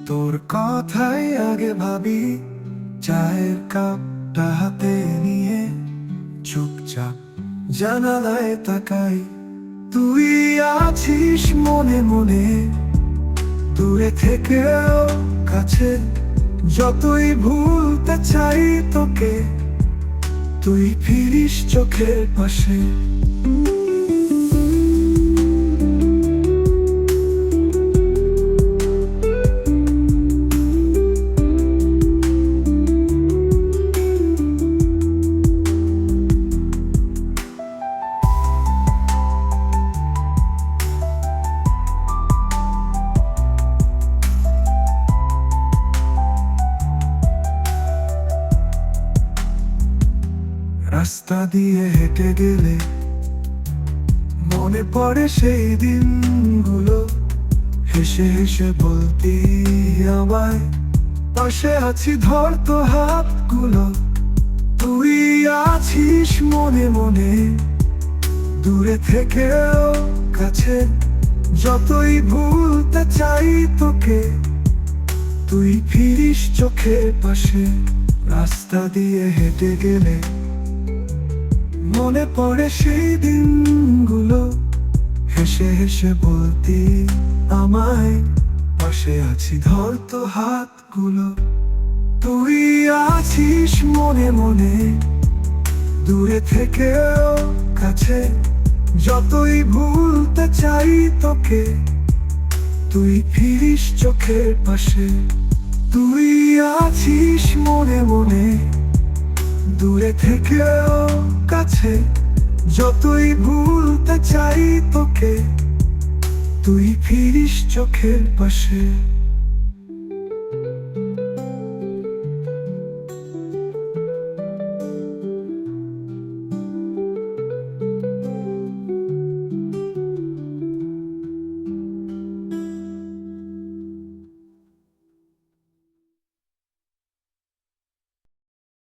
তোর কথাই আগে ভাবি, চায়ের কাপটা হাতে নিয়ে চুপচাপ জানালায় তাকাই। তুই আছিস মনে মনে, দূরে থেকেও কাছে। যতই ভুলতে চাই তোকে, তুই ফিরিস চোখের পাশে। রাস্তা দিয়ে হেঁটে গেলে মনে পড়ে সেই দিনগুলো। হেসে হেসে বলতি আমায়, পাশে আছি ধর তো হাতগুলো। তুই আছিস মনে মনে, দূরে থেকেও কাছে। যতই ভুলতে চাই তোকে, তুই ফিরিস চোখের পাশে। রাস্তা দিয়ে হেঁটে গেলে মনে পড়ে সেই দিনগুলো। হেসে হেসে বলতি আমায়, পাশে আছি ধর তো হাতগুলো। তুই আছিস মনে মনে, দূরে থেকেও কাছে। যতই ভুলতে চাই তোকে, তুই ফিরিস চোখের পাশে। তুই আছিস মনে মনে, দূরে থেকেও কাছে। যতই ভুলতে চাই তোকে, তুই ফিরিস চোখের পাশে।